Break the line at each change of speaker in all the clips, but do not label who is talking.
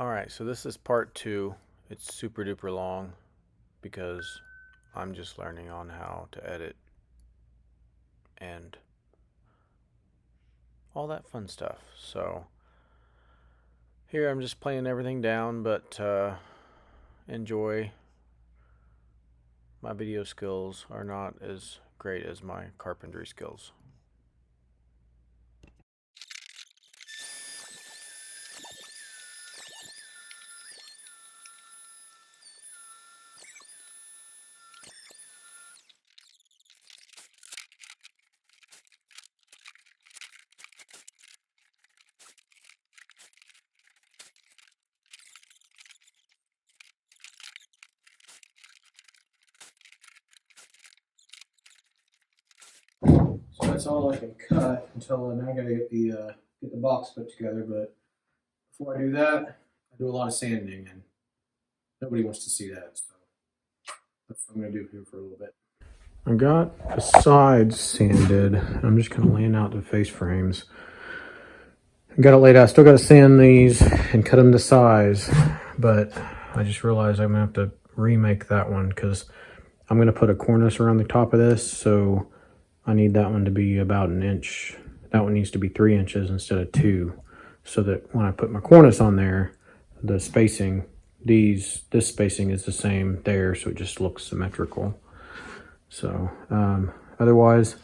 Alright, so this is part two. It's super duper long because I'm just learning on how to edit and all that fun stuff. So here I'm just playing everything down, but enjoy. My video skills are not as great as my carpentry skills.
So that's all I can cut until now. I gotta get the box put together. But before I do that, I do a lot of sanding, and nobody wants to see that. So that's what I'm gonna do here for a little bit. I got the sides sanded. I'm just kind of laying out the face frames. I got it laid out. Still got to sand these and cut them to size, but I just realized I'm gonna have to remake that one because I'm gonna put a cornice around the top of this. So I need that one to be about an inch. That one needs to be 3 inches instead of 2, so that when I put my cornice on there, the spacing, this spacing is the same there, so it just looks symmetrical. So otherwise,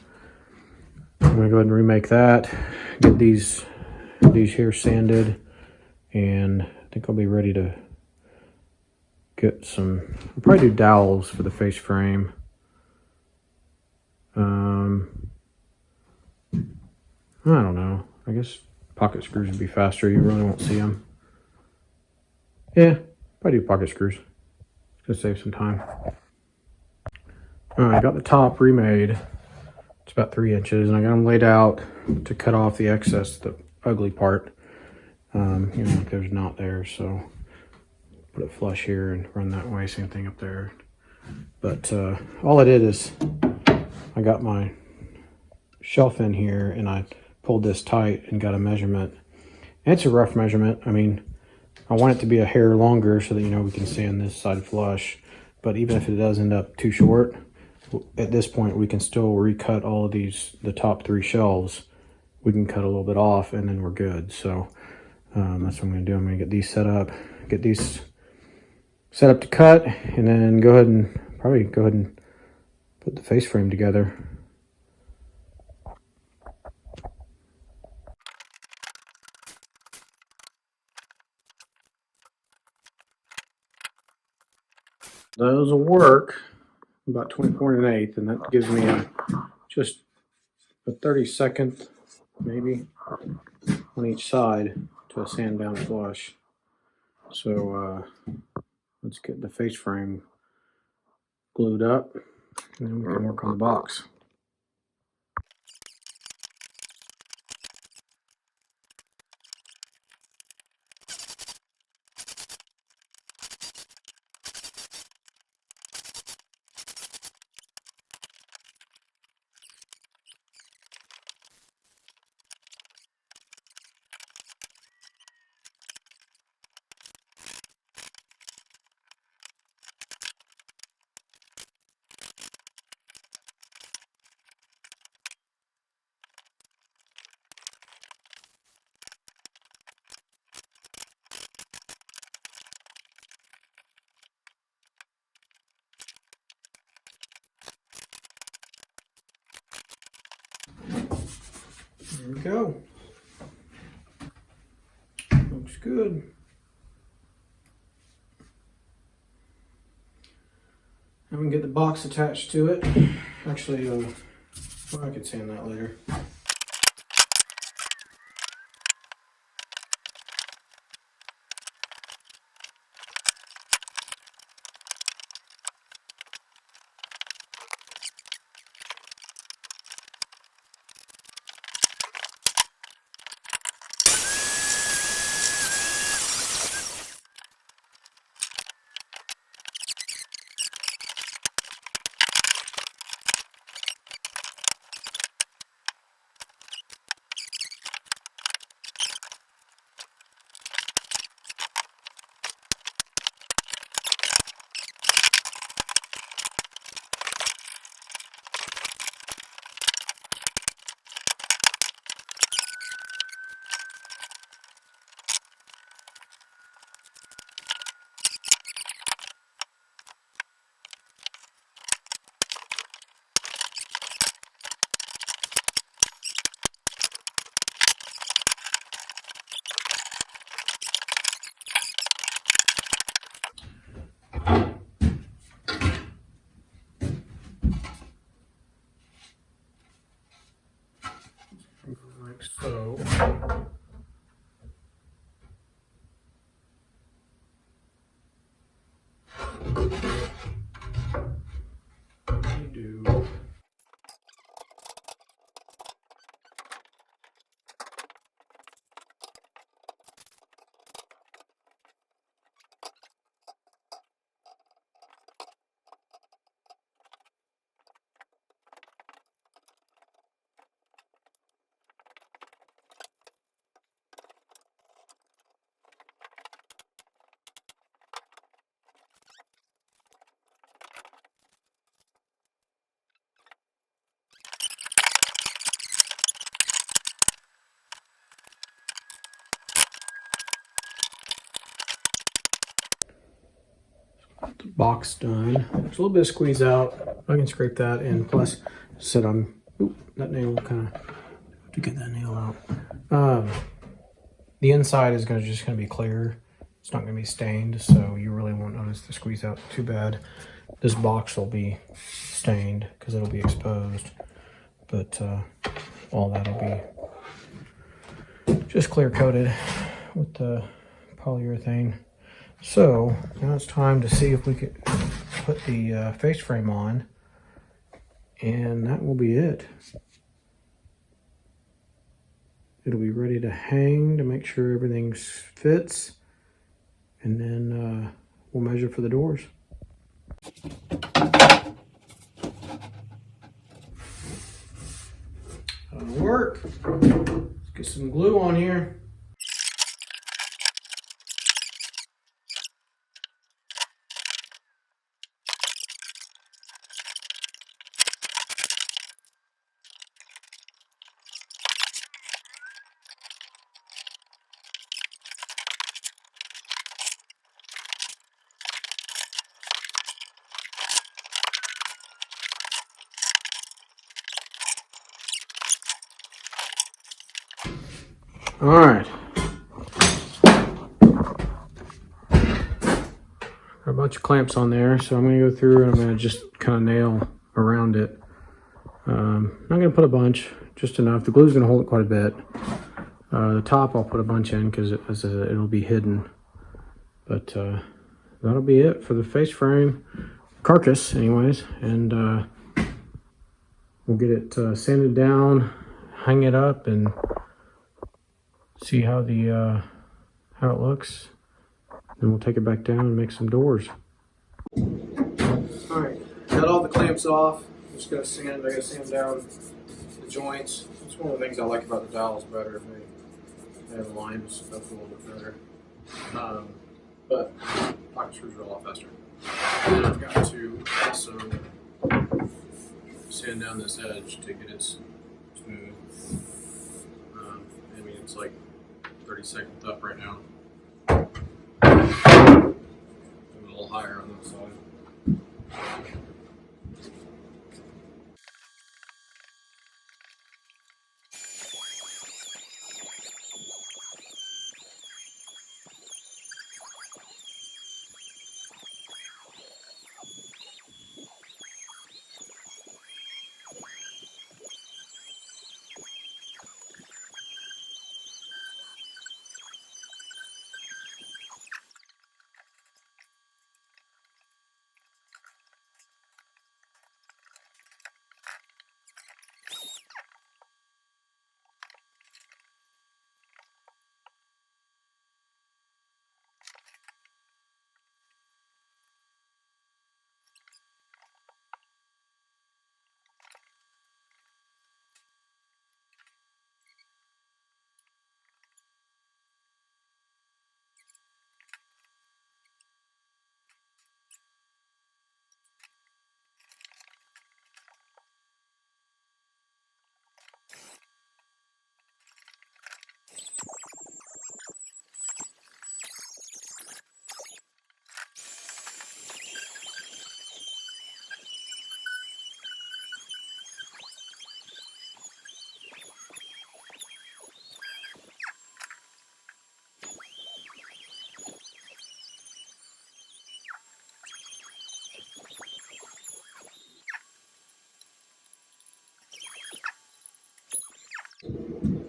I'm gonna go ahead and remake that, get these here sanded, and I think I'll be ready to get some. I'll probably do dowels for the face frame. I don't know. I guess pocket screws would be faster. You really won't see them. Yeah, probably do pocket screws. It's gonna save some time. I got the top remade. It's about 3 inches, and I got them laid out to cut off the excess, the ugly part. Like there's not there, so put it flush here and run that way. Same thing up there. But all I did is I got my shelf in here, and I pulled this tight and got a measurement. And it's a rough measurement. I mean, I want it to be a hair longer so that we can sand this side flush. But even if it does end up too short, at this point we can still recut all of the top 3 shelves. We can cut a little bit off, and then we're good. So that's what I'm going to do. I'm going to get these set up to cut, and then go ahead and put the face frame together. Those will work about 24 1/8, and that gives me just a 32nd maybe on each side to a sand down flush. So let's get the face frame glued up, and then we can work on the box. There we go. Looks good. I'm gonna get the box attached to it. Actually, well, I could sand that later. the box done. There's a little bit of squeeze out. I can scrape that in. Plus, said that nail kind of to get that nail out. The inside is just gonna be clear. It's not gonna be stained, so you really won't notice the squeeze out too bad. This box will be stained because it'll be exposed, but all that'll be just clear coated with the polyurethane. So now it's time to see if we could put the face frame on, and that will be it. It'll be ready to hang to make sure everything fits, and then we'll measure for the doors. That'll work. Let's get some glue on here. All right. Got a bunch of clamps on there, so I'm going to go through and I'm going to just kind of nail around it. I'm not going to put a bunch, just enough. The glue's going to hold it quite a bit. The top I'll put a bunch in because it'll be hidden. But that'll be it for the face frame carcass, anyways. And we'll get it sanded down, hang it up, and see how how it looks. Then we'll take it back down and make some doors. All right, got all the clamps off. I'm just gonna sand. I gotta sand down the joints. It's one of the things I like about the dowels better. They have lines up a little bit better. But pocket screws are a lot faster. And I've got to also sand down this edge to get it smooth. I mean, it's like 30 seconds up right now. A little higher on that side.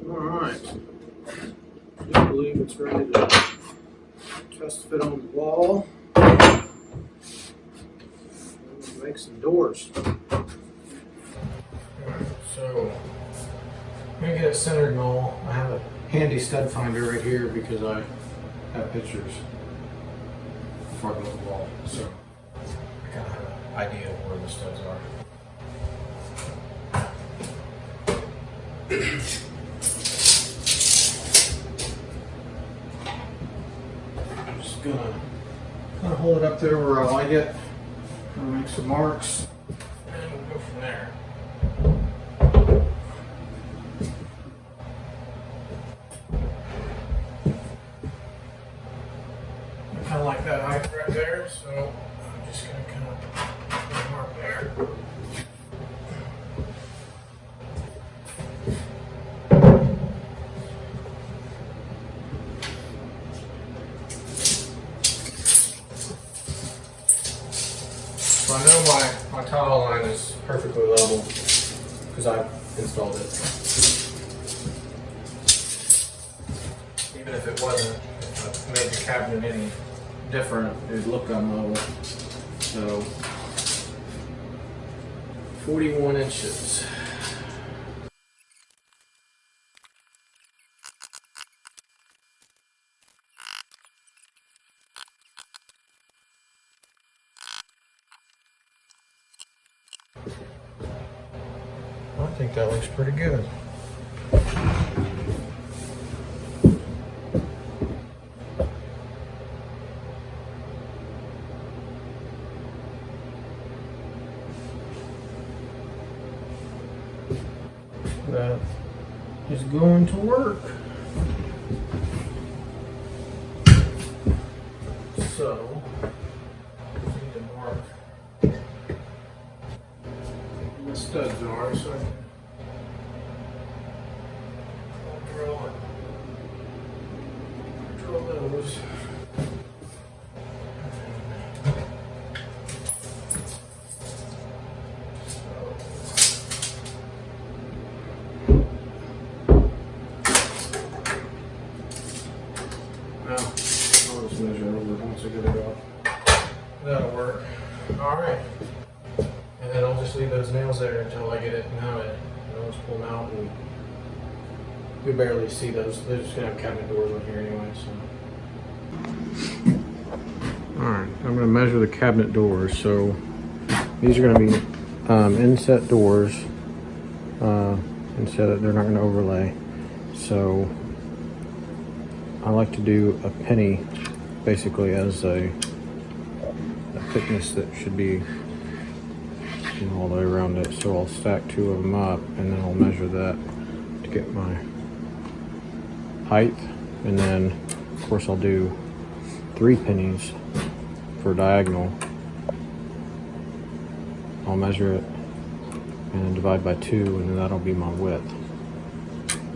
Alright, I believe it's ready to test fit on the wall. We'll make some doors. So, I'm going to get it centered and all. I have a handy stud finder right here because I have pictures before I build the wall. So, I kind of have an idea of where the studs are. I'm just gonna kind of hold it up there where I like it. Gonna make some marks, and we'll go from there. I kind of like that height right there, so
just gonna kind of mark there. So I know my tile line is perfectly level because I've installed it. Even if it wasn't, if I made the cabinet any different, it would look unlevel. So 41 inches. I think that looks pretty good. That is going to work. So, I need to mark where the studs are so I can drill those. Now, I'll just measure over once I get it off. That'll work. Alright. And then I'll just leave those nails there until I get it mounted. And I'll just pull them out and you barely see those. They're just gonna have cabinet doors on here anyway, so. Alright, I'm gonna measure the cabinet doors. So these are gonna be inset doors. Instead they're not gonna overlay. So I like to do a penny basically as a thickness that should be all the way around it. So I'll stack two of them up and then I'll measure that to get my height. And then of course I'll do 3 pennies for diagonal. I'll measure it and then divide by 2 and then that'll be my width.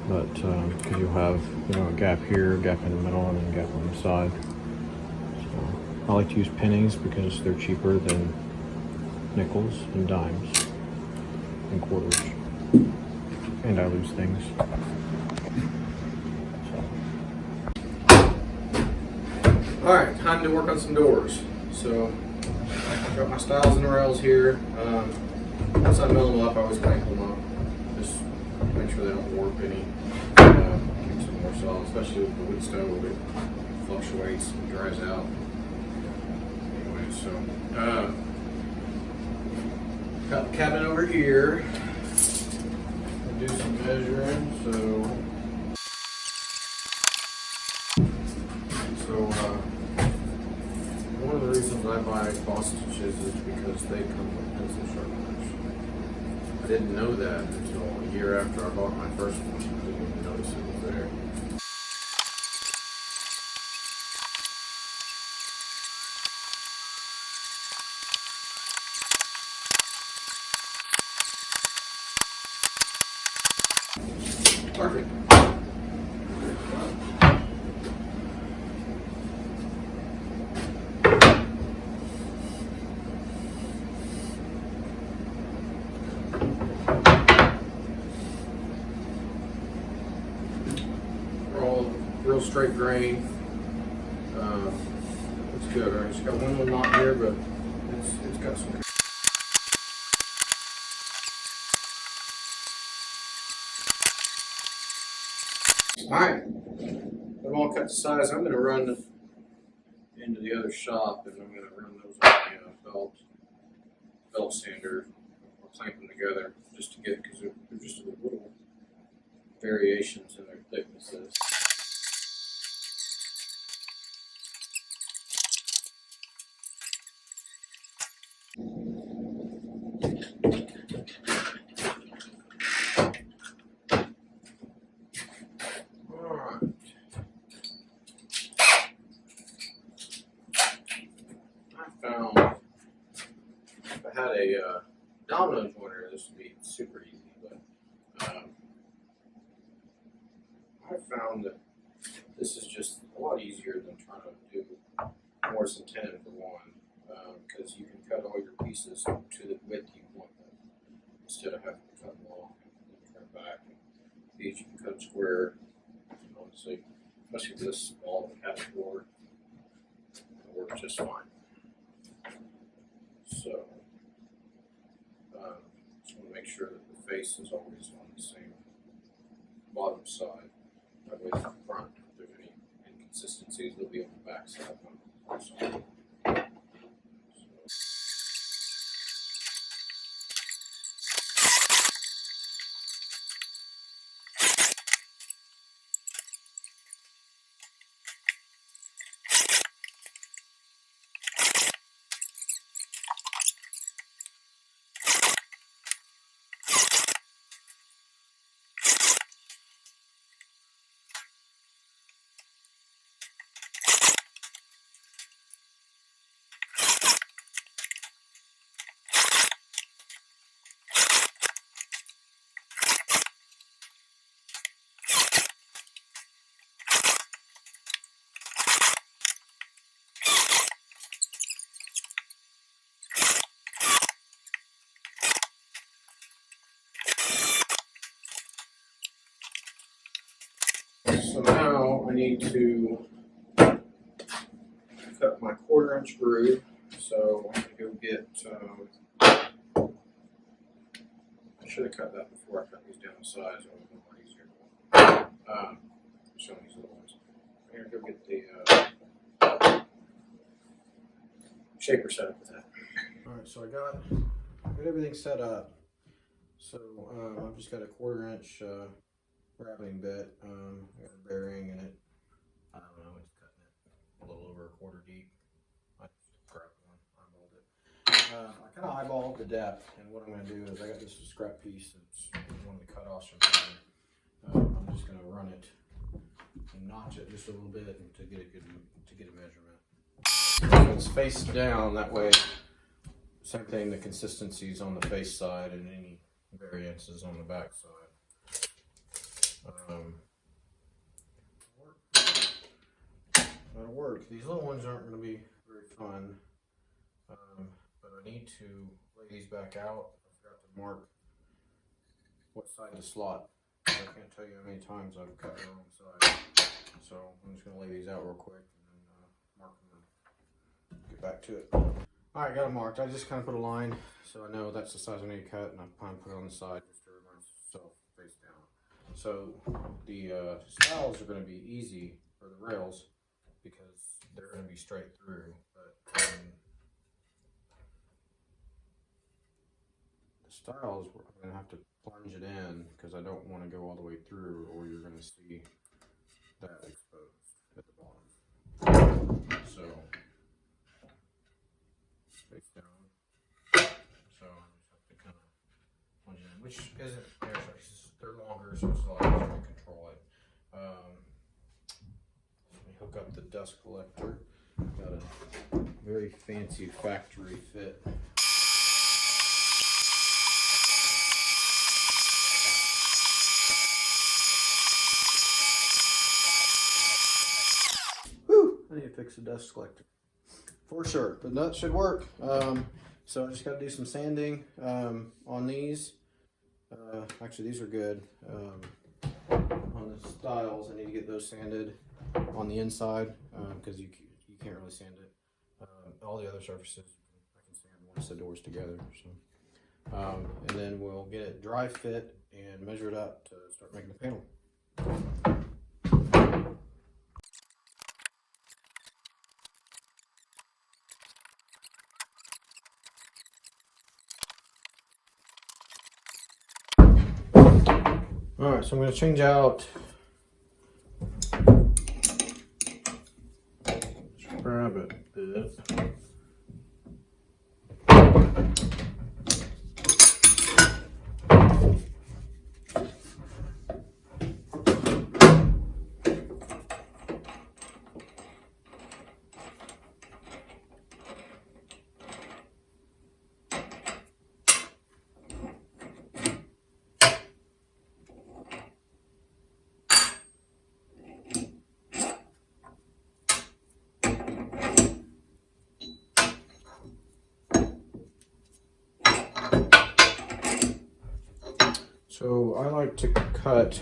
But because you'll have, you know, a gap here, a gap in the middle, and then a gap on the side. So I like to use pennies because they're cheaper than nickels and dimes and quarters. And I lose things. So. Alright, time to work on some doors. So I've got my stiles and rails here. Once I mill them up, I always clamp them up. Just make sure they don't warp any. Keeps them more solid, especially with the wood stove. It fluctuates and dries out. Anyway, so got the cabinet over here. I'll do some measuring. One of the reasons I buy Boston stitches is because they come with pencil sharpeners. I didn't know that until a year after I bought my first one. I didn't even notice it was there. Perfect. Real straight grain. It's good, right? It's got one little knot here, but it's got some. Alright, I'm all cut to size. I'm going to run into the other shop and I'm going to run those on the belt sander. I'll clamp them together just to get, because they're just little variations in their thicknesses. I found
had a domino joiner, this would be super easy, but I found that this is just a lot easier than trying to do Morse and tenon for one, because you can cut all your pieces to the width you want them instead of having to cut them long and turn back. These you can cut square, honestly, especially with this small cabinet board, it works just fine. So, just want to make sure that the face is always on the same bottom side. That way, the front, if there's any inconsistencies, they'll be on the back side. Also. So now I need to cut my 1/4" groove. So I'm going to go get, I should have cut that before I cut these down the sides, it would have been more easier. Showing these little ones. I'm going to go get the shaper set up with that. Alright, so I got everything set up. So I've just got a 1/4" grappling bit. I got a bearing in it. I don't know, it's cutting it a little over 1/4 deep. I grabbed one, eyeballed it. I kind of eyeballed the depth, and what I'm going to do is I got this scrap piece that's one of the cutoffs from here. I'm just going to run it and notch it just a little bit to get a measurement. So it's face down, that way. Same thing, the consistency is on the face side, and any variances on the back side. That'll work. These little ones aren't going to be very fun, but I need to lay these back out. I forgot to mark what side to slot. I can't tell you how many times I've cut the wrong side. So I'm just going to lay these out real quick and then mark them and get back to it. Alright, got them marked. I just kind of put a line so I know that's the size I need to cut, and I kind of put it on the side just to remind myself face down. So the stiles are going to be easy for the rails because they're going to be straight through, but the stiles I'm going to have to plunge it in because I don't want to go all the way through, or you're going to see that exposed at the bottom. So face down. So I just have to kind of plunge it in, which isn't they're longer, so it's a lot easier to control it. Let me hook up the dust collector. Got a very fancy factory fit. Whew! I need to fix the dust collector for sure, but that should work. So I just got to do some sanding on these. Actually, these are good. On the stiles, I need to get those sanded on the inside because you can't really sand it. All the other surfaces I can sand once the doors together. So, and then we'll get it dry fit and measure it up to start making the panel. Alright, so I'm going to change out, just grab it a bit.
So I like to cut,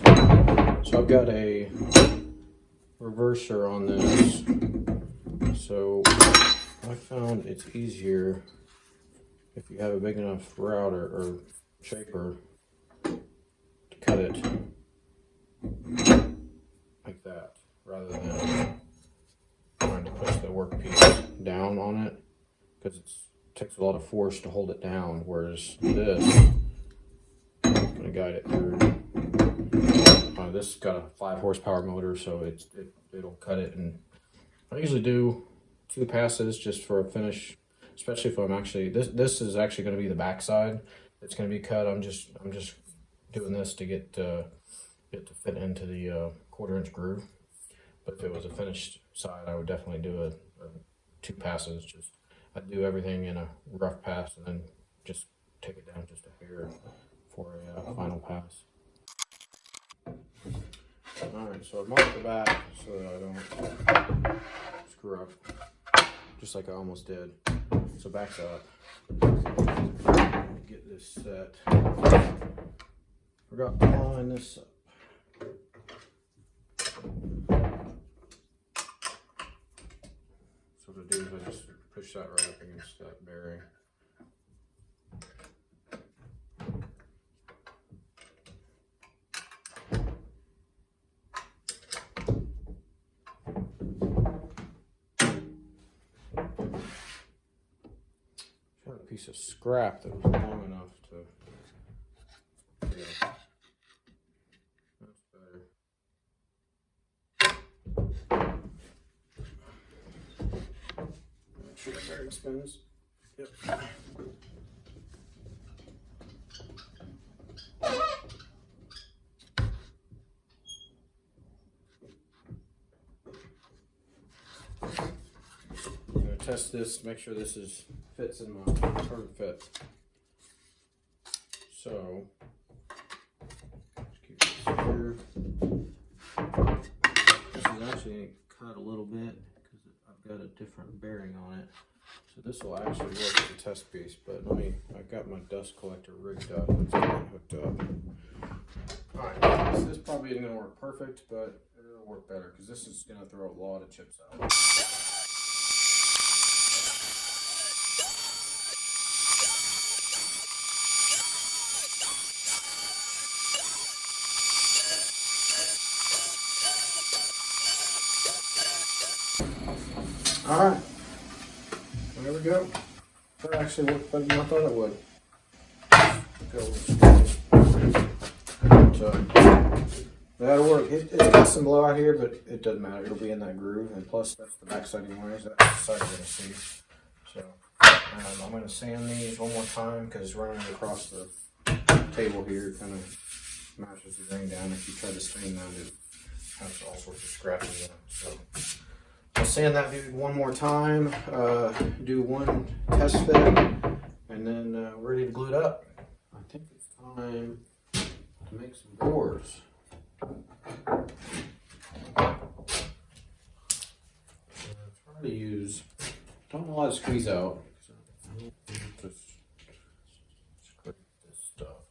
so I've got a reverser on this, so I found it's easier if you have a big enough router or shaper to cut it like that, rather than trying to push the workpiece down on it, because it takes a lot of force to hold it down, whereas this, I'm going to guide it through. This has got a 5 horsepower motor, so it'll cut it, and I usually do 2 passes just for a finish, especially if I'm actually, this is actually going to be the back side that's going to be cut. I'm just doing this to get to fit into the 1/4 inch groove. But if it was a finished side, I would definitely do a 2 passes. Just I'd do everything in a rough pass and then just take it down just a hair for a final pass. Alright, so I've marked the back so that I don't screw up, just like I almost did. So back's up. Get this set. Forgot to line this up. So what I do is I just push that right up against that bearing. Found a piece of scrap that was long enough to. Yeah. That's better. Make sure that bearing spins. Yep. I'm gonna test this, make sure this fits in my turn fit. So just keep this here. This is actually cut a little bit because I've got a different bearing on it. So this will actually work as a test piece, but I've got my dust collector rigged up. It's hooked up. Alright, this probably isn't going to work perfect, but it'll work better because this is going to throw a lot of chips out. Alright, there we go. That actually worked better than I thought it would. That'll work. It's got some blowout here, but it doesn't matter. It'll be in that groove, and plus that's the back side anyways. That's the side you're going to see. So I'm going to sand these one more time because running across the table here kind of mashes the grain down. If you try to stain that, it has all sorts of scratches in it. So I'll sand that dude one more time, do one test fit, and then we're ready to glue it up. I think it's time to make some doors. Try to use, don't know how to squeeze out. Just scrape this stuff.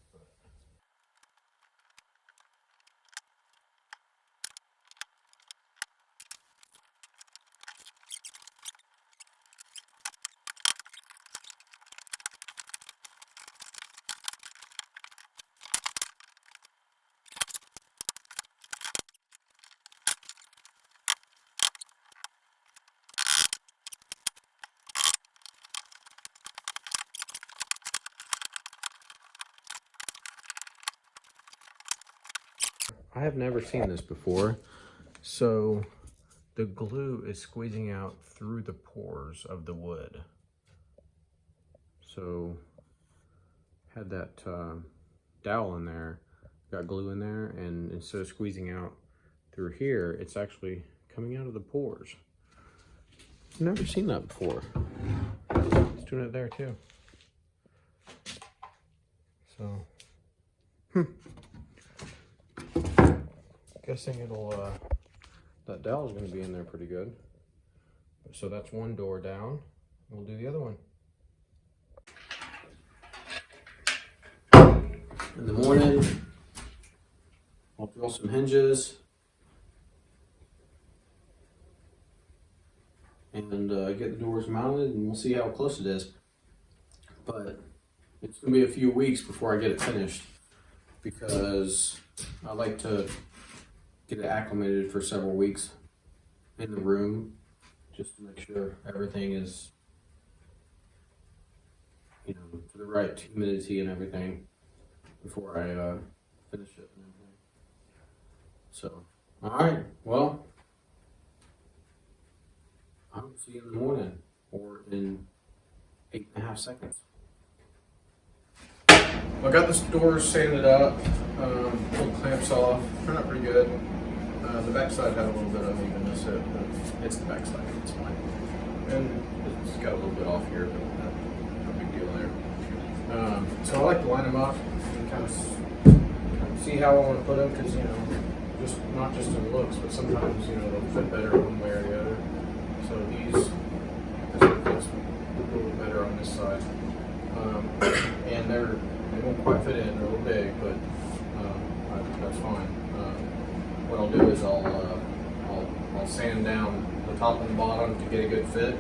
I have never seen this before. So the glue is squeezing out through the pores of the wood. So had that dowel in there, got glue in there, and instead of squeezing out through here, it's actually coming out of the pores. I've never seen that before. It's doing it there too. So, guessing it'll, that dowel's gonna be in there pretty good. So that's one door down. We'll do the other one. In the morning,
drill some hinges, and get the doors mounted, and we'll see how close it is. But it's going to be a few weeks before I get it finished, because I like to get it acclimated for several weeks in the room, just to make sure everything is, you know, to the right humidity and everything before I finish it and everything. So, all right, well, I'll see you in the morning, or in 8.5 seconds. I got this door sanded up, pulled clamps off, turned out pretty good. The backside had a little bit of unevenness, but it's the backside, it's fine. And it's got a little bit off here, but no big deal there. So I like to line them up and kind of see how I want to put them, because, you know, just not just in looks, but sometimes, you know, they'll fit better one way or the other. So this one fits a little better on this side. And they won't quite fit in, they're a little big, but that's fine. What I'll do is I'll sand down the top and the bottom to get a good fit,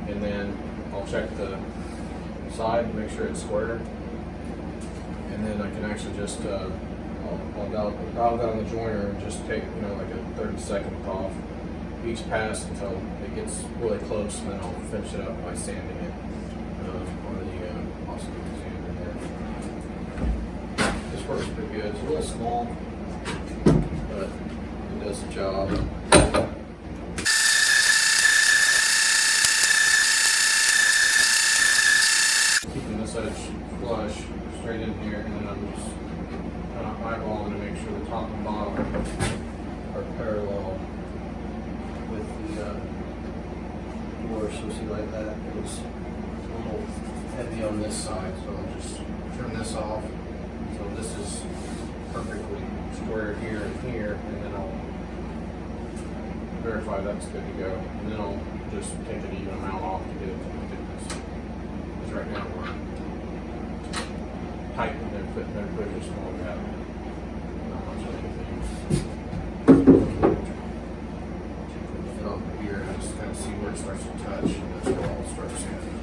and then I'll check the side to make sure it's square, and then I can actually just I'll dial down the joiner and just take, you know, like a 30-second off each pass until it gets really close, and then I'll finish it up by sanding it on the awesome sander there. This works pretty good. It's a little small, but it does the job. Keeping this edge flush straight in here, and then I'm just kind of eyeballing to make sure the top and bottom are parallel with the door. So see, like that, it was a little heavy on this side, so I'll just turn this off. So this is perfectly square here and here, and then I'll verify that's good to go, and then I'll just take an even amount off to get it to the thickness. Because right now we're tight and they're pretty small gap. Not much of anything. Put it up here and just kind of see where it starts to touch, and that's where I'll start sanding it.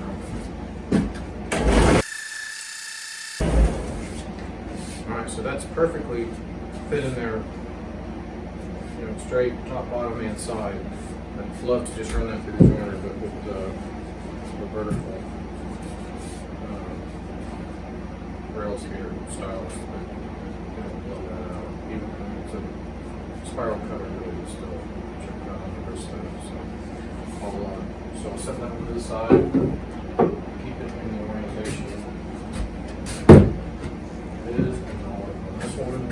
Alright, so that's perfectly fit in there, you know, straight top, bottom, and side. I'd love to just run that through the joiner, but with the vertical rails here, styles, blow that out. Even when it's a spiral cutter, really still check out on the other stuff. So I'll set that one to the side, keep it in the orientation it is, and I'll work on this one.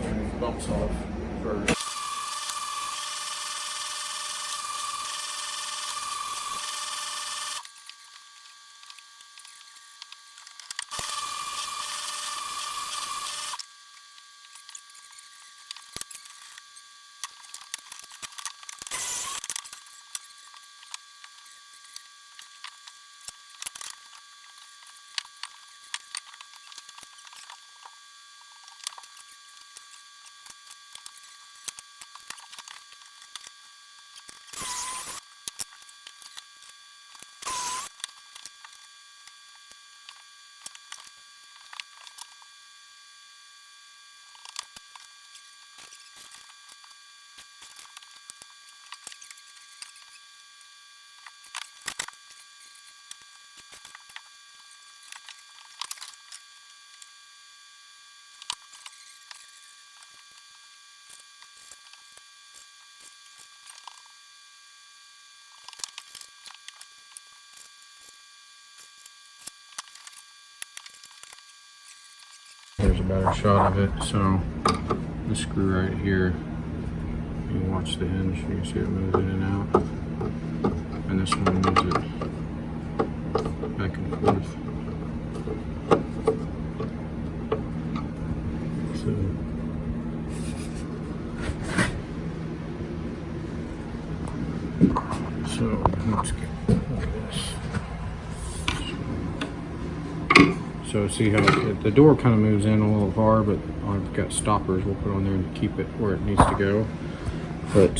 Turn these bumps off first. Here's a better shot of it. So the screw right here, you can watch the hinge, you can see it moves in and out. And this one moves it back and forth. So let's get this. So see how the door kind of moves in a little far, but I've got stoppers we'll put on there to keep it where it needs to go. But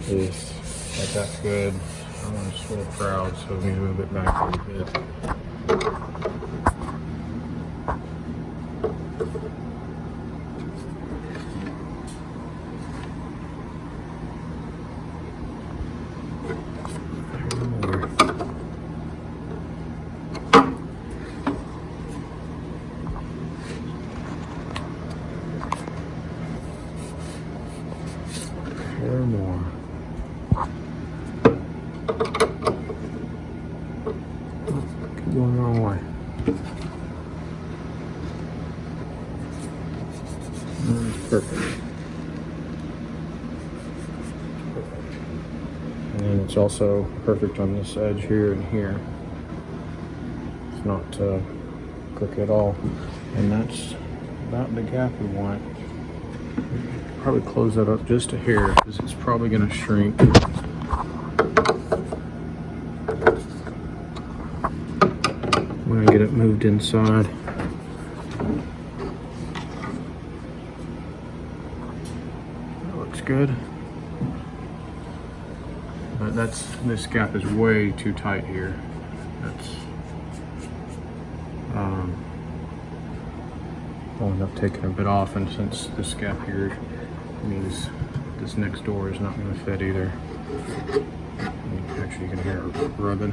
this, like that's good. I want to swirl crowd, so let me move it back a little bit. More. Keep going the wrong way. Perfect. And then it's also perfect on this edge here and here. It's not crooked at all. And that's about the gap we want. Probably close that up just a hair because it's probably going to shrink. When I get it moved inside. That looks good. But this gap is way too tight here. That's I'll end up taking a bit off, and since this gap here means this next door is not going to fit either. Actually, you can hear it rubbing.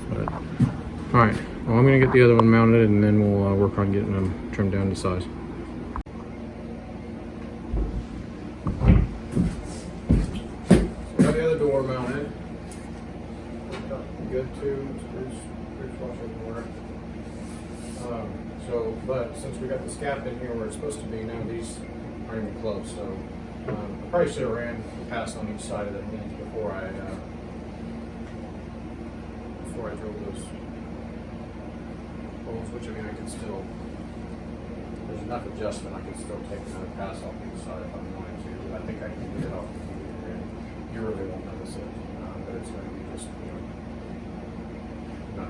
But, all right, well, I'm going to get the other one mounted, and then we'll work on getting them trimmed down to size. So got the other door mounted. Good too. Screws washing work. But since we got this gap in here where it's supposed to be, now these aren't even close. So I probably should have ran past on each side of the hinge before I drove those holes. Which I mean, I can still. There's enough adjustment. I can still take another pass off each side if I wanted to. I think I can get it off the computer, and you really won't notice it. But it's going to be just not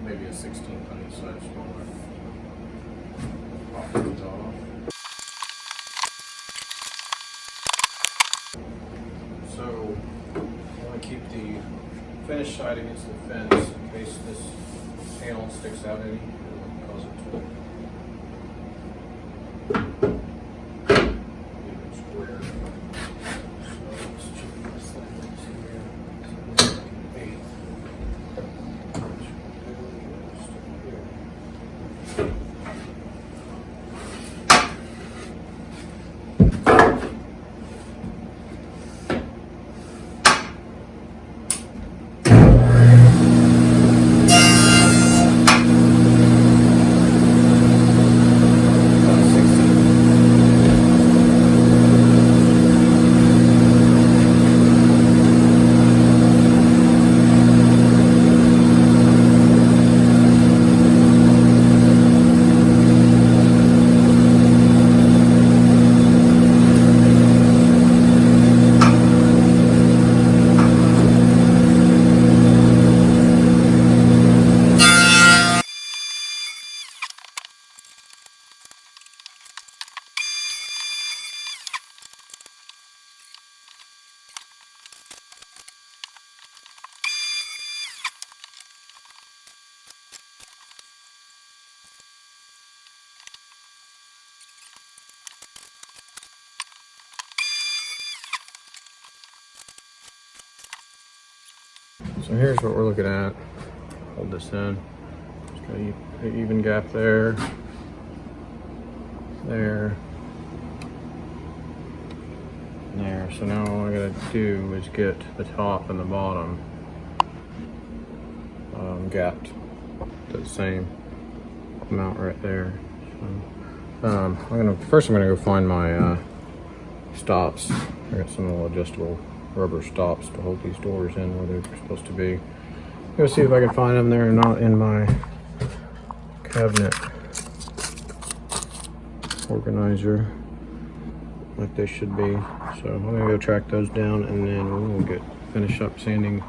maybe a 16th on each side smaller. So I want to keep the finished side against the fence in case this panel sticks out any. It'll cause it to even square. So let's check this thing. See here. 8. So here's what we're looking at. Hold this in. Just got an even gap there. There. There. So now all I gotta do is get the top and the bottom gapped to the same amount right there. So, I'm gonna go find my stops. I got some little adjustable rubber stops to hold these doors in where they're supposed to be. Go see if I can find them. They're not in my cabinet organizer like they should be. So I'm gonna go track those down, and then we'll finish up sanding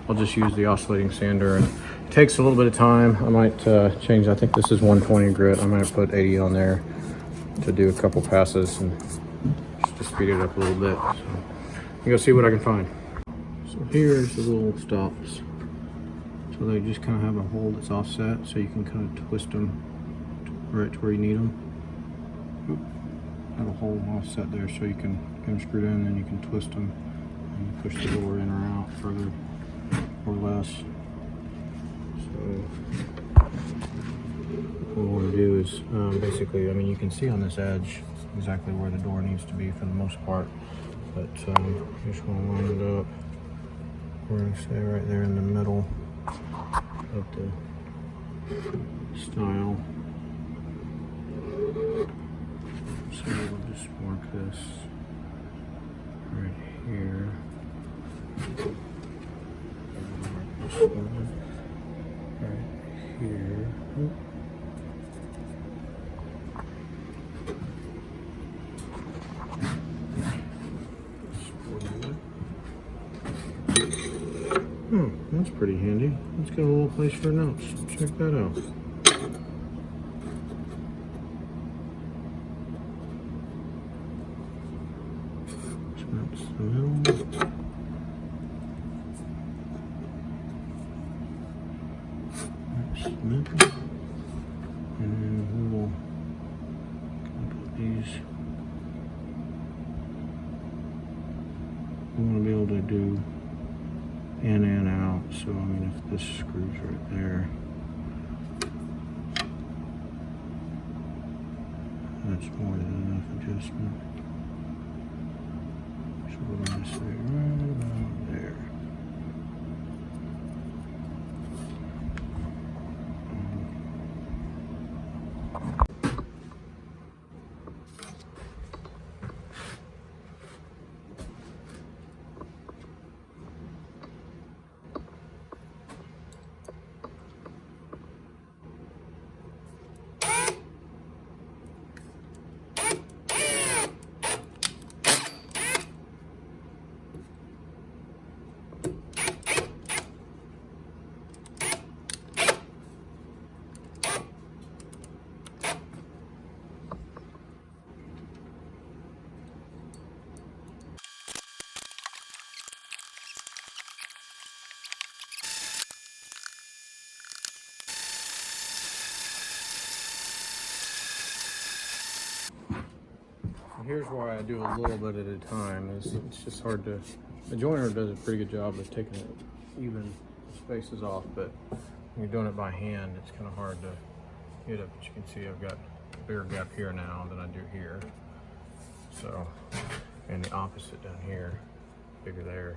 I'll just use the oscillating sander, and it takes a little bit of time. I might change, I think this is 120 grit. I might put 80 on there to do a couple passes and just to speed it up a little bit. So I'm gonna see what I can find. So here's the little stops. So they just kind of have a hole that's offset, so you can kind of twist them right to where you need them. Have a hole offset there, so you can get them screwed in, and then you can twist them and push the door in or out further or less. So what we want to do is basically, I mean, you can see on this edge exactly where the door needs to be for the most part, but you just want to line it up. We're going to stay right there in the middle of the style. So we'll just mark this right here. Mark this one right here. That's pretty handy. Let's get a little place for notes. Check that out. So that's the middle. That's the middle. And then we'll put these. We want to be able to do in and out, so I mean, if this screws right there, that's more than enough adjustment. So we're going to say right about there. Here's why I do a little bit at a time. It's just hard to, the joiner does a pretty good job of taking it even spaces off, but when you're doing it by hand, it's kind of hard to get it. But you can see I've got a bigger gap here now than I do here. So, and the opposite down here, bigger there,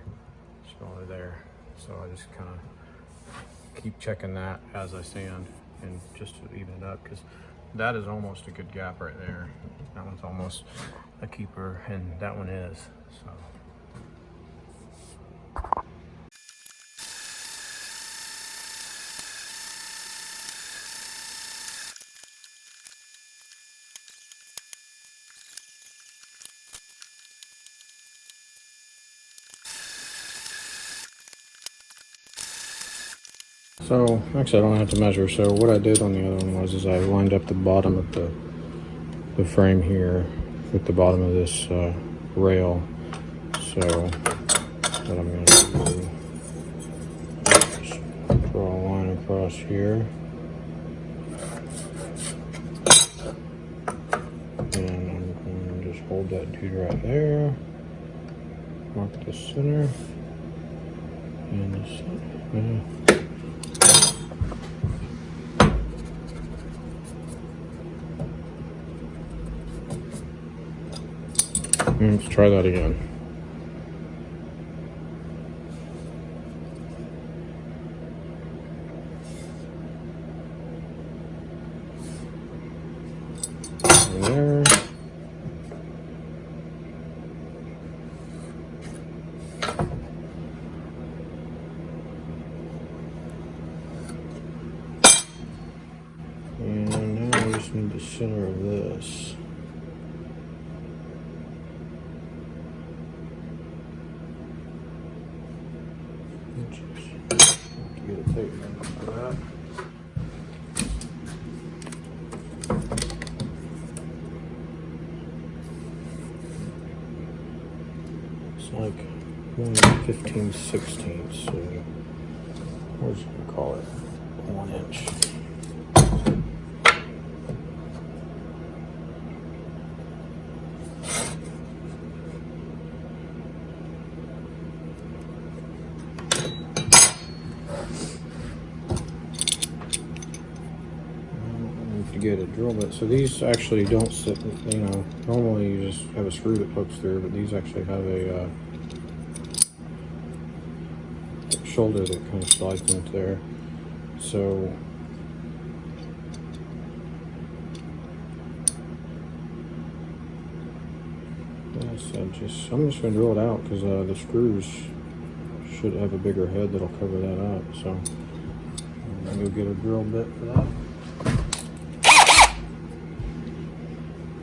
smaller there. So I just kind of keep checking that as I sand, and just to even it up, because that is almost a good gap right there. That one's almost a keeper, and that one is. So. So actually I don't have to measure. So what I did on the other one was I lined up the bottom of the frame here with the bottom of this rail. So what I'm going to do is draw a line across here, and I'm going to just hold that dude right there, mark the center and the center. Let's try that again. There. And now we just need the center of this. 15/16. So we're just gonna call it 1 inch. Get a drill bit. So these actually don't sit, you know, normally you just have a screw that hooks through, but these actually have a shoulder that kind of slides into there. So yes, I'm just gonna drill it out because the screws should have a bigger head that'll cover that up. So I'm gonna go get a drill bit for that.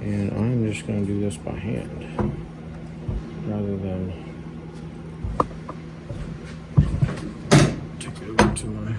And I'm just going to do this by hand rather than take it over to my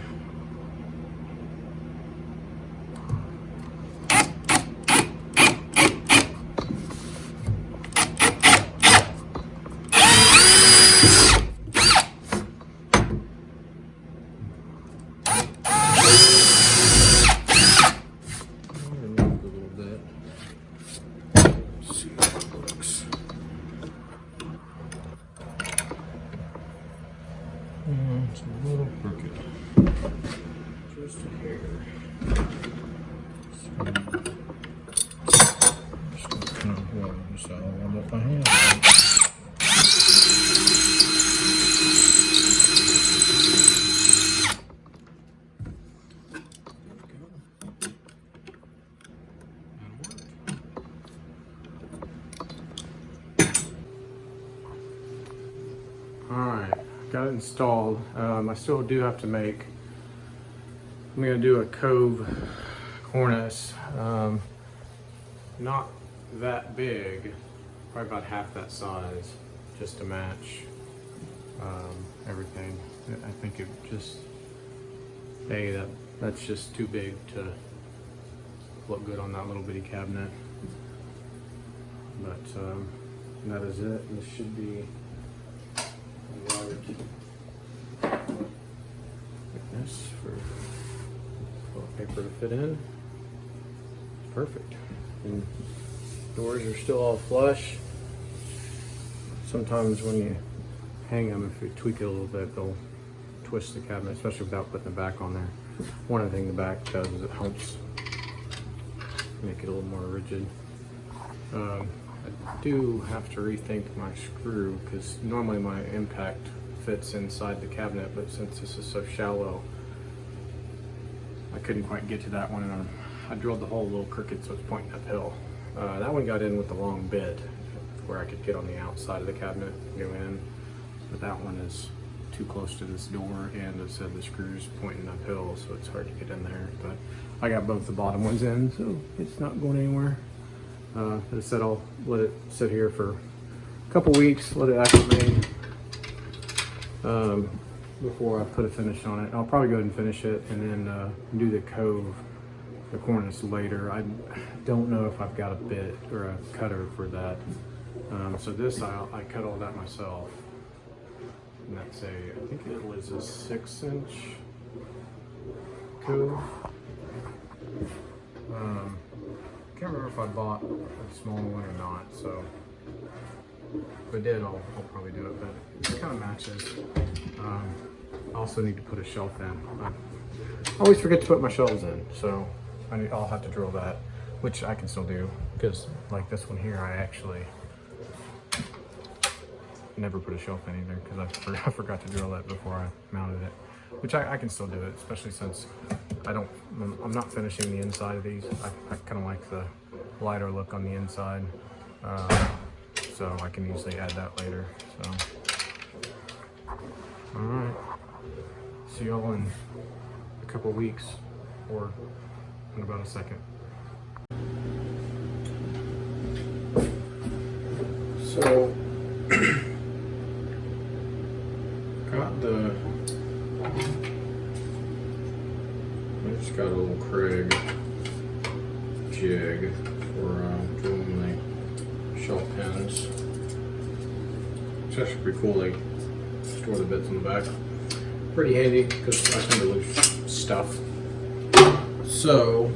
it's a little crooked. Just a hair. So I'm just going to kind of warm this out a little bit by hand. Alright, got it installed. I still do have to make, I'm going to do a cove cornice. Not that big, probably about half that size, just to match everything. I think it just, hey, that's just too big to look good on that little bitty cabinet. But that is it. This should be thickness for paper to fit in. Perfect. And doors are still all flush. Sometimes when you hang them, if you tweak it a little bit, they'll twist the cabinet, especially without putting the back on there. One of the things the back does is it helps make it a little more rigid. I do have to rethink my screw because normally my impact fits inside the cabinet, but since this is so shallow, I couldn't quite get to that one, and I drilled the hole a little crooked so it's pointing uphill. That one got in with the long bit where I could get on the outside of the cabinet and go in, but that one is too close to this door, and it said the screw's pointing uphill, so it's hard to get in there. But I got both the bottom ones in, so it's not going anywhere. As I said, I'll let it sit here for a couple weeks, let it acclimate before I put a finish on it. I'll probably go ahead and finish it and then do the cove, the cornice later. I don't know if I've got a bit or a cutter for that. So this, I cut all that myself. And that's I think it was a 6-inch cove. Can't remember if I bought a small one or not, so if I did, I'll probably do it, but it kind of matches. I also need to put a shelf in. I always forget to put my shelves in, so I'll have to drill that, which I can still do, because like this one here, I actually never put a shelf in either, because I forgot to drill that before I mounted it, which I can still do it, especially since I'm not finishing the inside of these. I kind of like the lighter look on the inside, so I can usually add that later. So, all right, see y'all in a couple weeks, or in about a second. So, I just got a little Kreg jig for drilling the shelf pins. It's actually pretty cool. They
for the bits on the back. Pretty handy because I tend to lose stuff. So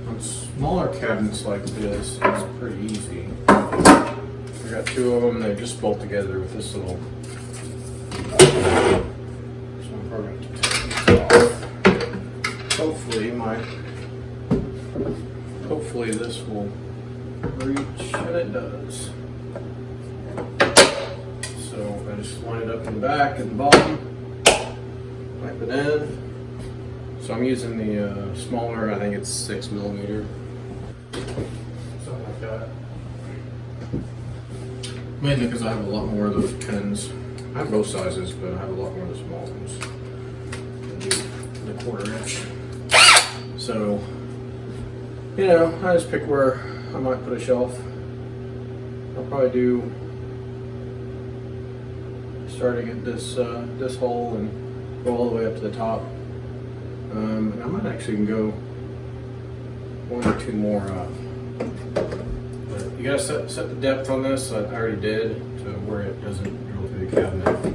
on smaller cabinets like this, it's pretty easy. I got two of them. They just bolt together with this little. So I'm probably going to take these off. Hopefully this will reach, and it does. So I just line it up in the back and the bottom, pipe it in. So I'm using the smaller, I think it's 6mm, something like that. Mainly because I have a lot more of those pins. I have both sizes, but I have a lot more of the small ones. The 1/4 inch. So, you know, I just pick where I might put a shelf. I'll probably do starting at this hole and go all the way up to the top. And I might actually go 1 or 2 more up. But you gotta set the depth on this. I already did, to where it doesn't go through the cabinet.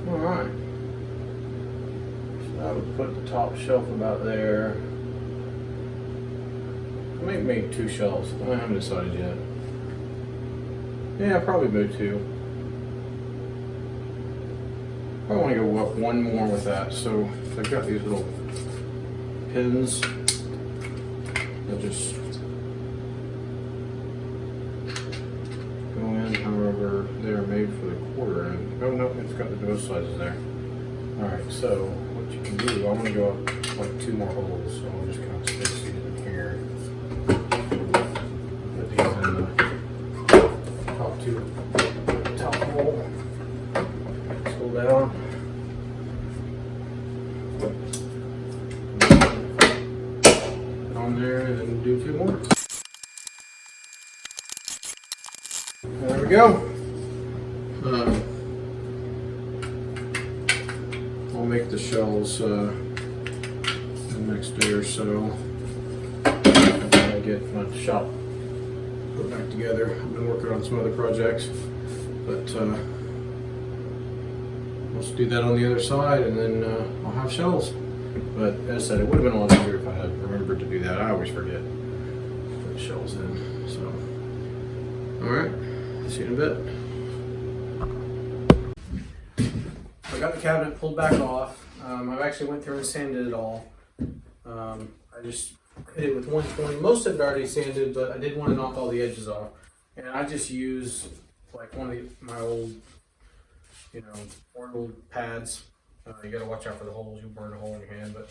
All right. So I would put the top shelf about there. I might make 2 shelves. I haven't decided yet. Yeah, probably move 2. I want to go up 1 more with that. So I've got these little pins. They'll just go in however they're made for the 1/4 inch. Oh no, it's got the both sizes there. Alright, so what you can do, I'm going to go up like 2 more holes. So I'm just kind of space these in here. Put these in the top hole. Scroll down. On there, and then do 2 more. There we go. I'll make the shells the next day or so. When I get my shop put back together. I've been working on some other projects, but let's do that on the other side, and then I'll have shells. But as I said, it would have been a lot easier if I had remembered to do that. I always forget to put shells in. So, all right, see you in a bit. I got the cabinet pulled back off. I've actually went through and sanded it all. I just hit it with 120. Most of it already sanded, but I did want to knock all the edges off. And I just use like one of my old, old pads. You got to watch out for the holes. You'll burn a hole in your hand. But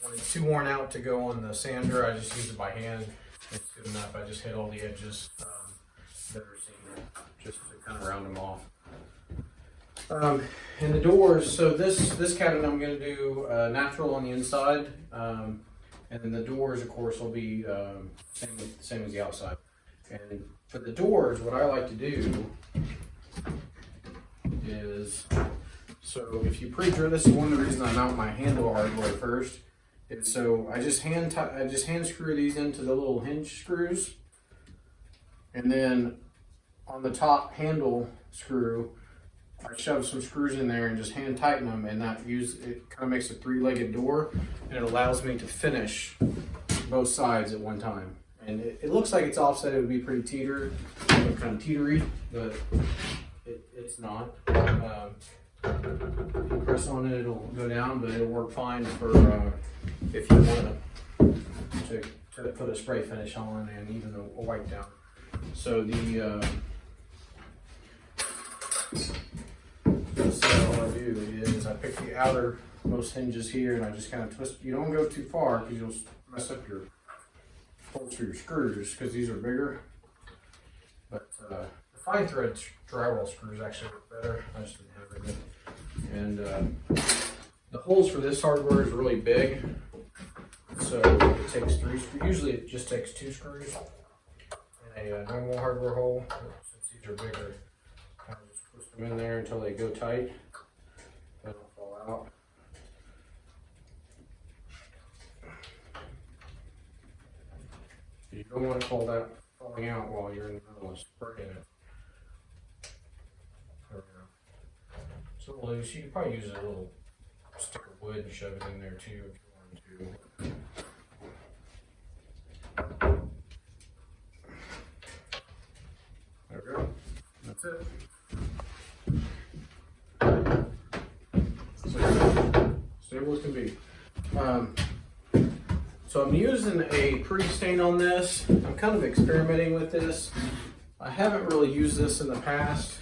when it's too worn out to go on the sander, I just use it by hand. It's good enough. I just hit all the edges that are seen, just to kind of round them off. And the doors. So this cabinet I'm going to do natural on the inside, and then the doors, of course, will be same as the outside. And for the doors, what I like to do is, so if you pre-drill, this is one of the reasons I mount my handle hardware first. Is so I just hand screw these into the little hinge screws, and then on the top handle screw, I shove some screws in there and just hand tighten them, and it kind of makes a 3-legged door, and it allows me to finish both sides at one time. And it looks like it's offset. It would be pretty kind of teetery, but it's not. If you press on it, it'll go down, but it'll work fine for if you want to put a spray finish on and even a wipe down. So so all I do is I pick the outermost hinges here, and I just kind of twist. You don't go too far because you'll mess up your holes for your screws, because these are bigger. But the fine thread drywall screws actually work better. I just didn't have it. And the holes for this hardware is really big, so it takes 3 screws. Usually it just takes 2 screws in a normal hardware hole. Since these are bigger, I just twist them in there until they go tight. They don't fall out. don't want all that falling out while you're in the middle of spraying it. There we go. So loose. You could probably use a little stick of wood and shove it in there too if you wanted to. There we go. That's it. So, stable as can be. So I'm using a pre-stain on this. I'm kind of experimenting with this. I haven't really used this in the past.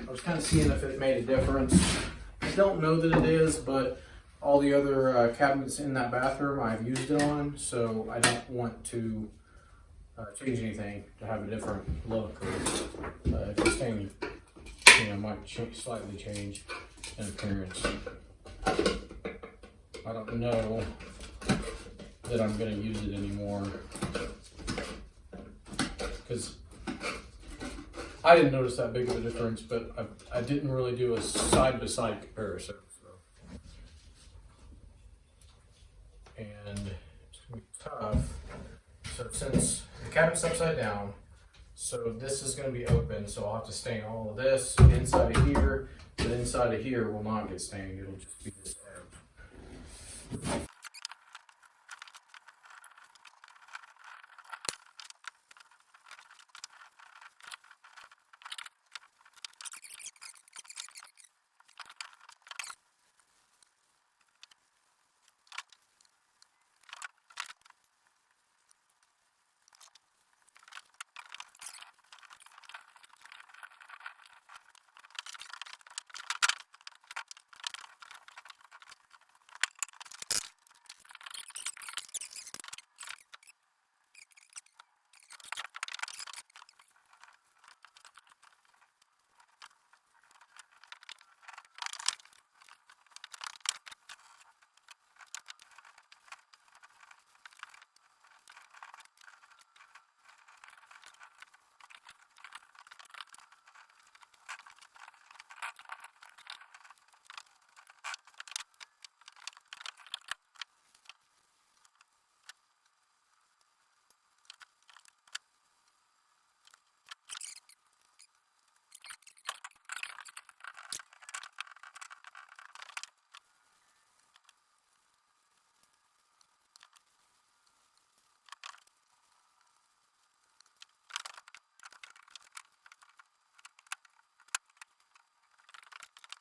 I was kind of seeing if it made a difference. I don't know that it is, but all the other cabinets in that bathroom I've used it on, so I don't want to change anything to have a different look. Or if the stain, might slightly change in appearance. I don't know that I'm going to use it anymore because I didn't notice that big of a difference, but I didn't really do a side-by-side comparison. So. And it's going to be tough. So since the cabinet's upside down, so this is going to be open, so I'll have to stain all of this inside of here, but inside of here will not get stained. It'll just be this edge.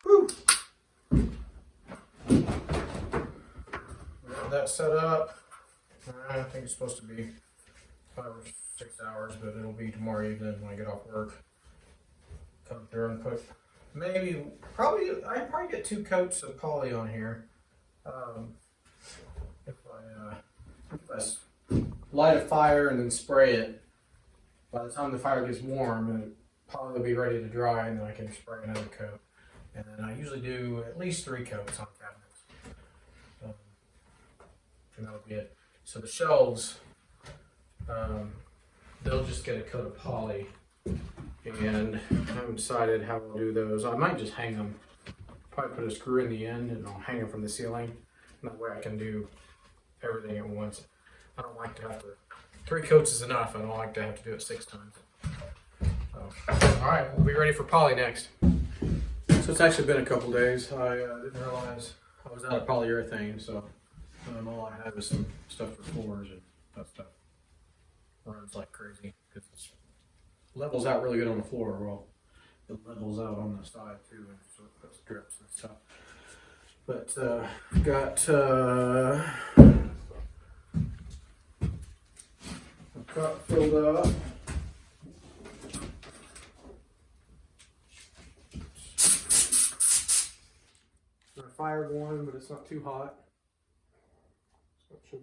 Whew. Got that set up. I think it's supposed to be 5 or 6 hours, but it'll be tomorrow evening when I get off work. Come through and put I'd probably get 2 coats of poly on here. If I light a fire and then spray it, by the time the fire gets warm, and poly will be ready to dry, and then I can spray another coat. And then I usually do at least 3 coats on cabinets. And that'll be it. So the shelves, they'll just get a coat of poly. And I haven't decided how I'll do those. I might just hang them. Probably put a screw in the end and I'll hang them from the ceiling. And that way I can do everything at once. I don't like to have to, 3 coats is enough. I don't like to have to do it 6 times. So, all right, we'll be ready for poly next. So it's actually been a couple days. I didn't realize I was out of polyurethane, so all I have is some stuff for floors, and that stuff runs like crazy because it levels out really good on the floor. Well, it levels out on the side too, and so it puts drips and stuff. But got a cup filled up. Got a fire going, but it's not too hot. So it should.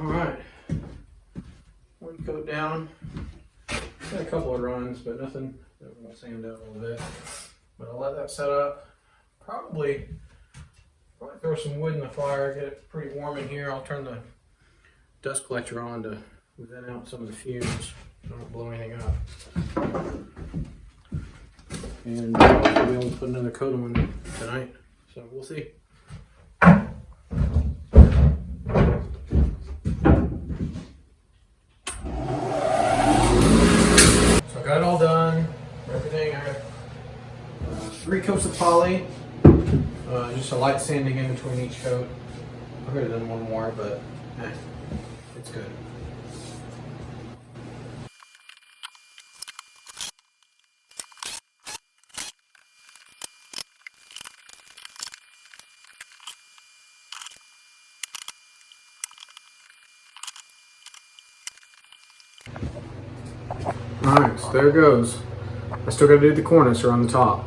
All right, one coat down. Got a couple of runs, but nothing that won't sand out a little bit. But I'll let that set up. Probably throw some wood in the fire, get it pretty warm in here. I'll turn the dust collector on to vent out some of the fumes so I don't blow anything up. And I'll be able to put another coat on tonight, so we'll see. So I got it all done, everything. I got 3 coats of poly, just a light sanding in between each coat. I could have done one more, but it's good. Alright, so there it goes. I still got to do the cornice around the top.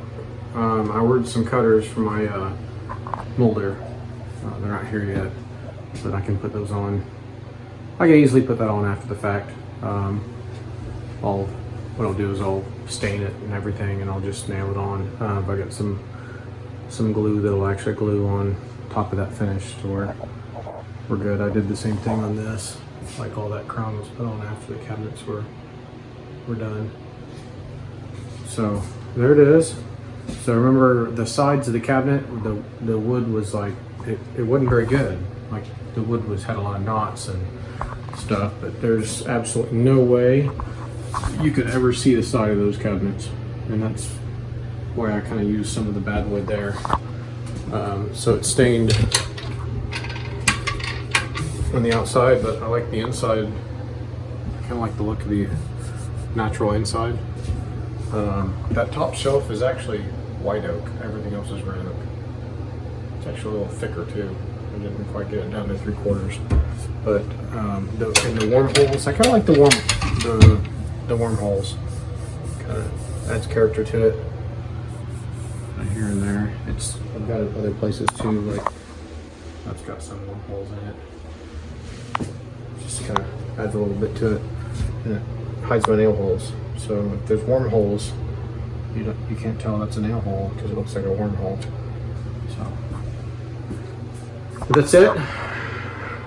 I ordered some cutters for my molder. They're not here yet, but I can put those on. I can easily put that on after the fact. What I'll do is I'll stain it and everything, and I'll just nail it on. I got some glue that'll actually glue on top of that finish to where we're good. I did the same thing on this. Like all that crown was put on after the cabinets were done. So there it is. So remember the sides of the cabinet, the wood was like, it wasn't very good. Like the wood had a lot of knots and stuff, but there's absolutely no way you could ever see the side of those cabinets. And that's why I kind of used some of the bad wood there. So it's stained on the outside, but I like the inside. I kind of like the look of the natural inside. That top shelf is actually white oak. Everything else is red oak. It's actually a little thicker too. I didn't quite get it down to 3/4. But in the wormholes, I kind of like the wormholes. Kind of adds character to it. Right here and there. I've got it other places too. Like that's got some wormholes in it. Just kind of adds a little bit to it. And it hides my nail holes. So if there's wormholes, you can't tell that's a nail hole because it looks like a wormhole. So, but that's it.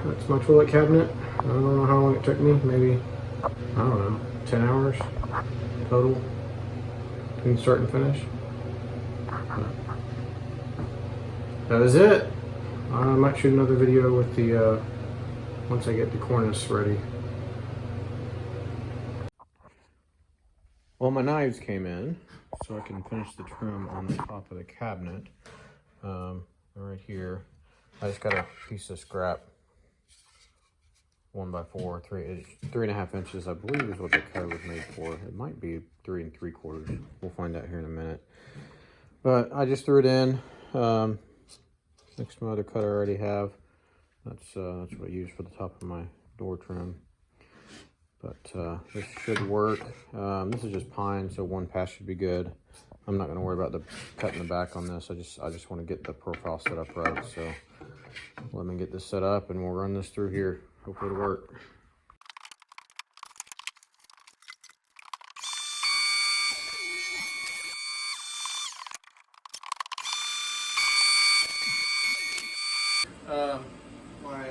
That's my toilet cabinet. I don't know how long it took me. Maybe, I don't know, 10 hours total between start and finish. But that is it. I might shoot another video with the once I get the cornice ready. Well, my knives came in, so I can finish the trim on the top of the cabinet. Right here, I just got a piece of scrap, 1x4, 3.5 inches, I believe is what the cutter was made for. It might be 3 3/4. We'll find out here in a minute. But I just threw it in next to my other cutter I already have. That's what I use for the top of my door trim. But this should work. This is just pine, so one pass should be good. I'm not going to worry about the cutting the back on this. I just want to get the profile set up right. So let me get this set up, and we'll run this through here. Hopefully it'll work. My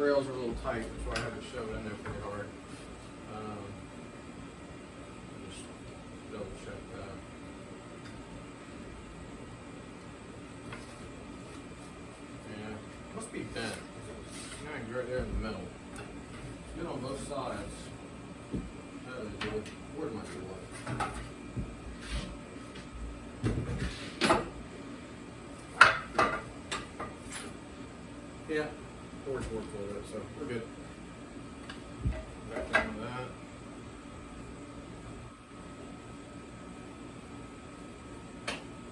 rails are a little tight, so I had to shove it in there pretty hard. Just double check that. Yeah, it must be bent. It's snagged right there in the middle. It's been on both sides. Where might be what? Yeah, board's worked a little bit, so we're good. Back down to that.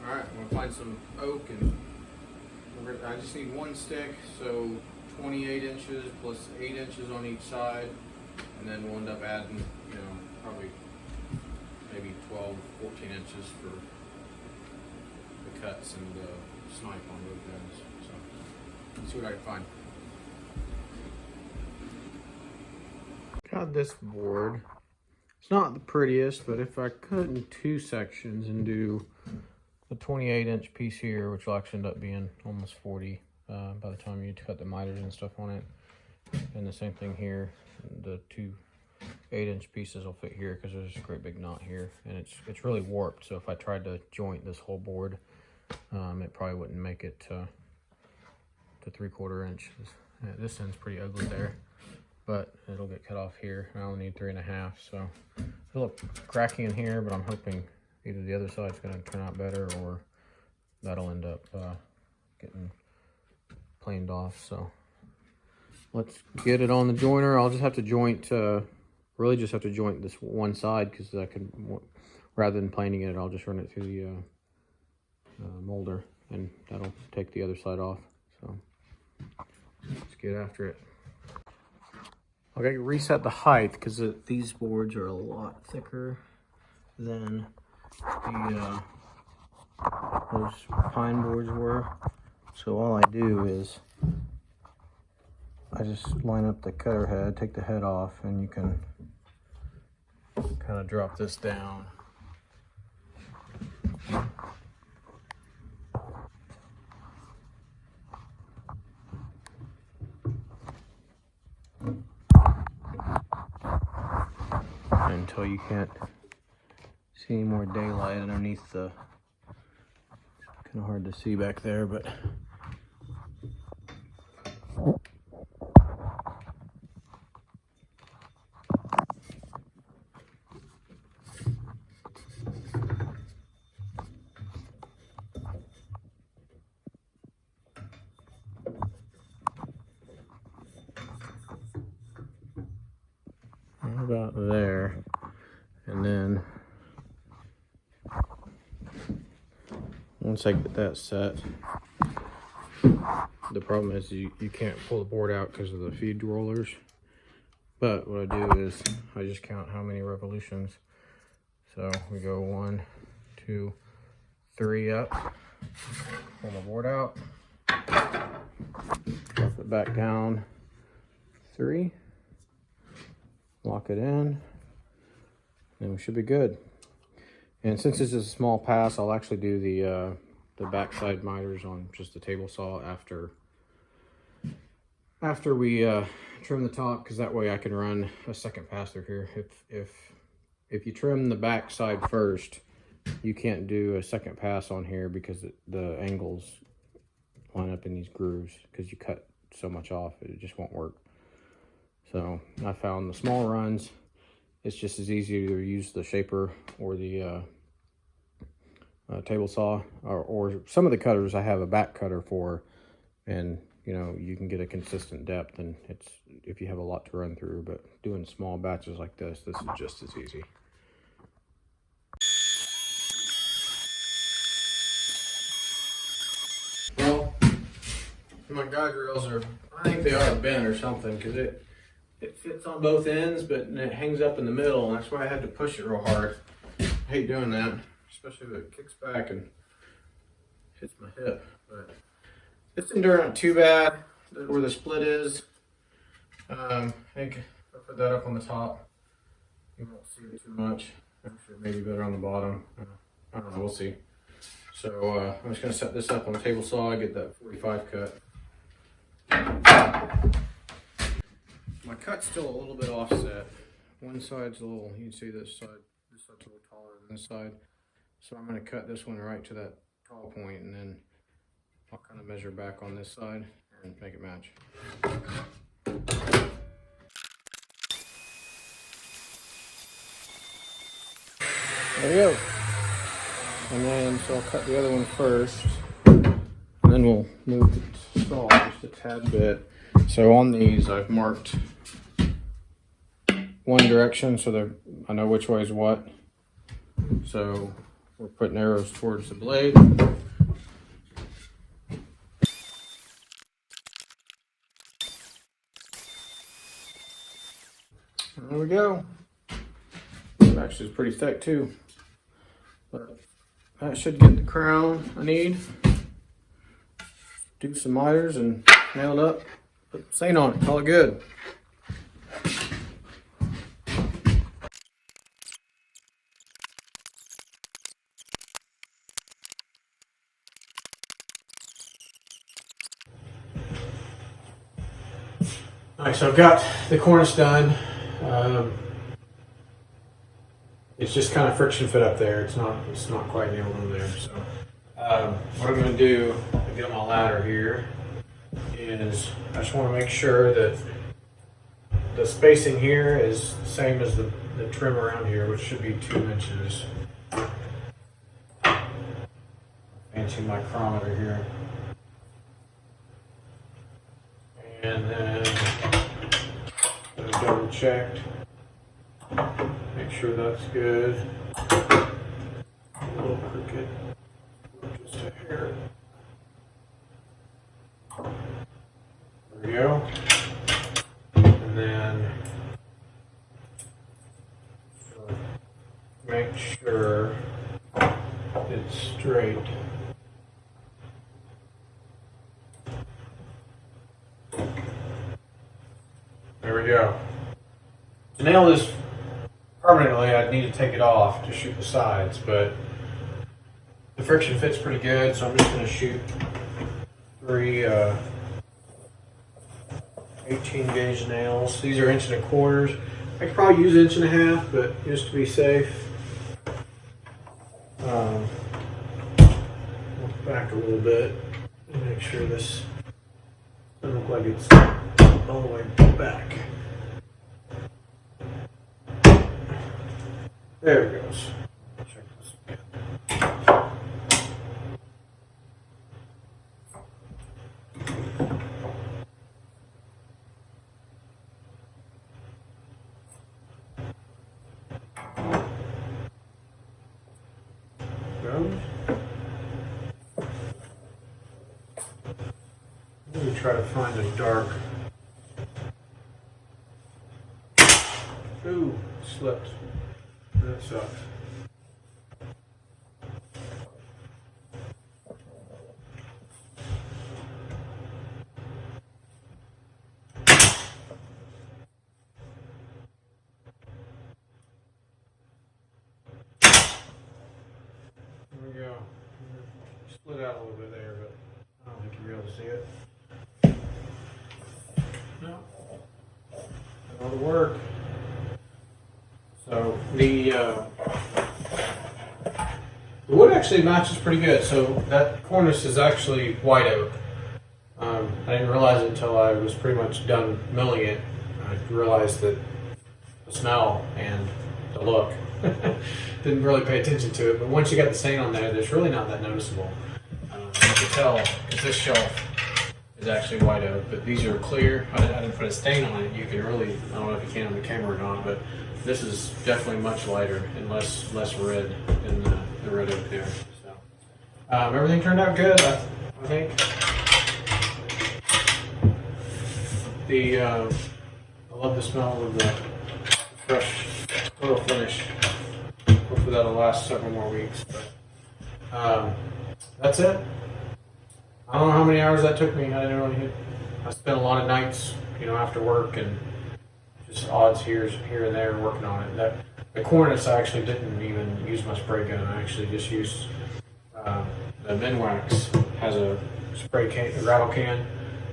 Alright, I'm gonna find some oak, and I just need one stick, so 28 inches plus 8 inches on each side, and then we'll end up adding, probably maybe 12, 14 inches for the cuts and the snipe on both ends. So let's see what I can find.
got this board. It's not the prettiest, but if I cut in 2 sections and do the 28-inch piece here, which will actually end up being almost 40 by the time you cut the miters and stuff on it, and the same thing here, the 2 8-inch pieces will fit here because there's a great big knot here, and it's really warped. So if I tried to joint this whole board, it probably wouldn't make it to 3/4 inch. This end's pretty ugly there, but it'll get cut off here. I only need 3.5, so it's a little cracky in here, but I'm hoping either the other side's going to turn out better or that'll end up getting planed off. So let's get it on the joiner. I'll just have to joint, really just have to joint this one side because I can, rather than planing it, I'll just run it through the molder and that'll take the other side off. So let's get after it. Okay, reset the height because these boards are a lot thicker than the those pine boards were. So all I do is I just line up the cutter head, take the head off, and you can kind of drop this down. Until you can't see any more daylight underneath the, kind of hard to see back there, but about there. And then once I get that set, the problem is you can't pull the board out because of the feed rollers. But what I do is I just count how many revolutions. So we go 1, 2, 3 up, pull the board out, drop it back down 3, lock it in, and we should be good. And since this is a small pass, I'll actually do the backside miters on just the table saw after we trim the top, because that way I can run a second pass through here. If you trim the backside first, you can't do a second pass on here because the angles line up in these grooves because you cut so much off, it just won't work. So I found the small runs, it's just as easy to use the shaper or the table saw, or some of the cutters I have a back cutter for, and you know, you can get a consistent depth, and it's, if you have a lot to run through. But doing small batches like this is just as easy. Well, my guide rails are, I think they are bent or something, because it fits on both ends, but it hangs up in the middle, and that's why I had to push it real hard. I hate doing that, especially if it kicks back and hits my hip. But this didn't turn out too bad where the split is. I think if I put that up on the top, you won't see it too much. Actually, maybe better on the bottom. I don't know, we'll see. So I'm just going to set this up on the table saw, get that 45 cut. My cut's still a little bit offset. One side's a little, you can see this side's a little taller than this side. So I'm going to cut this one right to that tall point, and then I'll kind of measure back on this side and make it match. There we go. And then, so I'll cut the other one first, and then we'll move the saw just a tad bit. So on these, I've marked one direction so I know which way is what. So we're putting arrows towards the blade. There we go. It actually is pretty thick too. But that should get the crown I need. Do some miters and nail it up. Put Saint on it, call it good.
Alright, so I've got the cornice done. It's just kind of friction fit up there. It's not quite nailed on there. So what I'm going to do to get on my ladder here is I just want to make sure that the spacing here is the same as the trim around here, which should be 2 inches. Fancy micrometer here. And then double checked. Make sure that's good. A little crooked. Just a hair. There we go. And then make sure it's straight. There we go. To nail this permanently, I'd need to take it off to shoot the sides, but the friction fits pretty good, so I'm just going to shoot 3 18 gauge nails. These are 1.25 inches. I could probably use 1.5 inches, but just to be safe, look back a little bit and make sure this doesn't look like it's all the way back. There it goes. Check this again. Let me try to find a dark. Ooh, slipped. That sucks. There we go. Split out a little bit there, but I don't think you'll be able to see it. No. That'll work. So the wood actually matches pretty good. So that cornice is actually white oak. I didn't realize it until I was pretty much done milling it. I realized that the smell and the look. Didn't really pay attention to it, but once you got the stain on there, there's really not that noticeable. You can tell because this shelf is actually white oak, but these are clear. I didn't put a stain on it. You can really, I don't know if you can on the camera or not, but this is definitely much lighter and less red than the red oak there. So everything turned out good, I think. I love the smell of the fresh photo finish. Hopefully that'll last several more weeks. But that's it. I don't know how many hours that took me. I didn't really hit. I spent a lot of nights, after work and just odds here and there working on it. The cornice I actually didn't even use my spray gun. I actually just used the Minwax has a spray can, a gravel can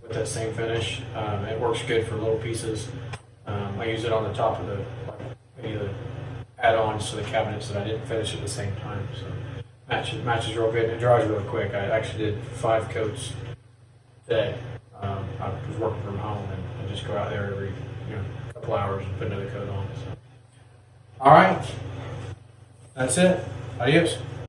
with that same finish. It works good for little pieces. I use it on the top of any of the add-ons to the cabinets that I didn't finish at the same time. So matches real good. It dries really quick. I actually did 5 coats today. I was working from home and I just go out there every couple hours and put another coat on. So. All right, that's it. Adios.